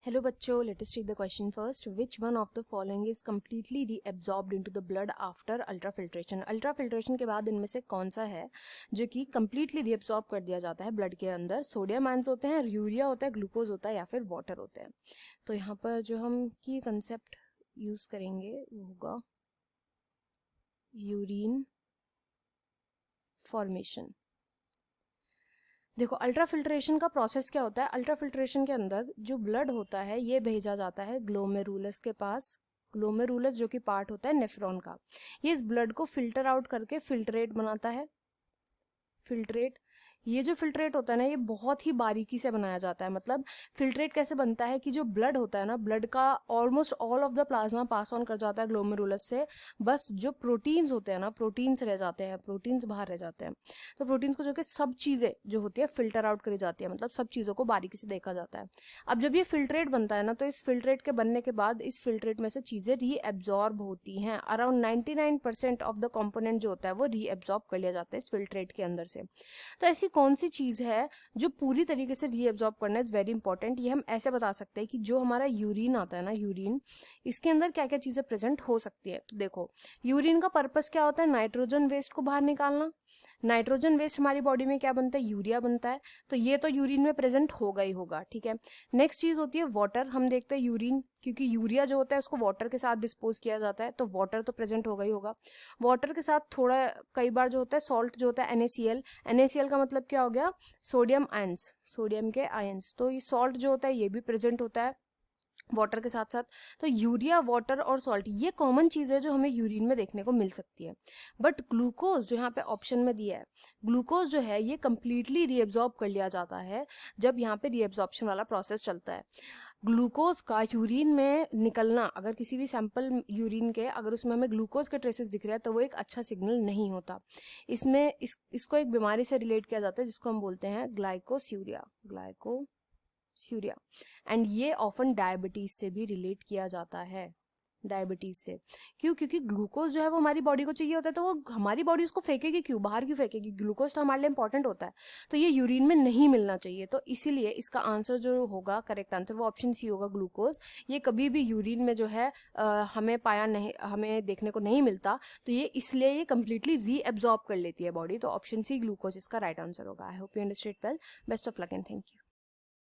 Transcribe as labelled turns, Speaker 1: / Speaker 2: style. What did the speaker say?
Speaker 1: Hello बच्चों, let us take the question first. Which one of the following is completely reabsorbed into the blood after ultrafiltration? Ultrafiltration के बाद इनमें से कौन सा है जो कि completely reabsorb कर दिया जाता है ब्लड के अंदर? सोडियम आयंस होते हैं, यूरिया होता है, ग्लूकोज होता है या फिर वाटर होता है। तो यहाँ पर जो हम की कंसेप्ट यूज करेंगे वो होगा यूरिन फॉर्मेशन। देखो, अल्ट्राफिल्ट्रेशन का प्रोसेस क्या होता है। अल्ट्राफिल्ट्रेशन के अंदर जो ब्लड होता है ये भेजा जाता है ग्लोमेरुलस के पास। ग्लोमेरुलस जो कि पार्ट होता है नेफ्रॉन का, ये इस ब्लड को फिल्टर आउट करके फिल्ट्रेट बनाता है। फिल्ट्रेट, ये जो फिल्ट्रेट होता है ना, ये बहुत ही बारीकी से बनाया जाता है। मतलब फिल्ट्रेट कैसे बनता है कि जो ब्लड होता है ना, ब्लड का almost all of the plasma pass on कर जाता है ग्लोमेरुलस से। बस जो प्रोटीन्स होते हैं ना, प्रोटीन्स रह जाते हैं, प्रोटीन्स बाहर रह जाते हैं। तो प्रोटीन्स को जो कि सब चीज़ें जो होती है फिल्टर आउट करी जाती है, मतलब सब चीज़ों को बारीकी से देखा जाता है। अब जब ये फिल्ट्रेट बनता है ना, तो इस फिल्ट्रेट के बनने के बाद इस फिल्ट्रेट में से चीज़ें रीएब्जॉर्ब होती हैं। अराउंड 99% ऑफ द कॉम्पोनेंट जो होता है वो रीएब्जॉर्ब कर लिया जाता है इस फिल्ट्रेट के अंदर से। तो ऐसी कौन सी चीज़ है जो पूरी तरीके से रीएब्जॉर्ब करना इज़ वेरी इंपॉर्टेंट। ये हम ऐसे बता सकते हैं कि जो हमारा यूरिन आता है ना, यूरिन, इसके अंदर क्या क्या चीज़ें प्रेजेंट हो सकती है। तो देखो, यूरिन का पर्पस क्या होता है? नाइट्रोजन वेस्ट को बाहर निकालना। नाइट्रोजन वेस्ट हमारी बॉडी में क्या बनता है? यूरिया बनता है। तो ये तो यूरिन में प्रेजेंट होगा ही होगा, ठीक है। नेक्स्ट चीज़ होती है वाटर। हम देखते हैं यूरिन, क्योंकि यूरिया जो होता है उसको वाटर के साथ डिस्पोज किया जाता है, तो वाटर तो प्रेजेंट होगा ही होगा। वाटर के साथ थोड़ा कई बार जो होता है सॉल्ट जो होता है NaCl। NaCl का मतलब क्या हो गया? सोडियम आयंस, सोडियम के आयंस। तो ये सॉल्ट जो होता है ये भी प्रेजेंट होता है वाटर के साथ साथ। तो यूरिया, वाटर और सॉल्ट ये कॉमन चीज़ है जो हमें यूरिन में देखने को मिल सकती है। बट ग्लूकोज जो यहाँ पे ऑप्शन में दिया है, ग्लूकोज जो है ये कंप्लीटली रीएब्जॉर्ब कर लिया जाता है जब यहाँ पे रीएब्जॉर्प्शन वाला प्रोसेस चलता है। ग्लूकोज का यूरिन में निकलना, अगर किसी भी सैंपल यूरिन के अगर उसमें हमें ग्लूकोज के ट्रेसेस दिख रहे हैं तो वो एक अच्छा सिग्नल नहीं होता। इसमें इसको एक बीमारी से रिलेट किया जाता है जिसको हम बोलते हैं ग्लाइकोस्यूरिया, ग्लाइकोस्यूरिया। एंड ये ऑफन डायबिटीज से भी रिलेट किया जाता है, डायबिटीज से। क्यों? क्योंकि ग्लूकोज जो है वो हमारी बॉडी को चाहिए होता है, तो वो हमारी बॉडी उसको फेंकेगी क्यों, बाहर क्यों फेंकेगी? ग्लूकोज तो हमारे लिए इंपॉर्टेंट होता है, तो ये यूरिन में नहीं मिलना चाहिए। तो इसीलिए इसका आंसर जो होगा, करेक्ट आंसर, वो ऑप्शन सी होगा, ग्लूकोज। ये कभी भी यूरिन में जो है हमें पाया नहीं, हमें देखने को नहीं मिलता, तो ये इसलिए ये कंप्लीटली रीएब्जॉर्ब कर लेती है बॉडी। तो ऑप्शन सी, ग्लूकोज, इसका राइट आंसर होगा। I hope you understand well. Best of luck and thank you.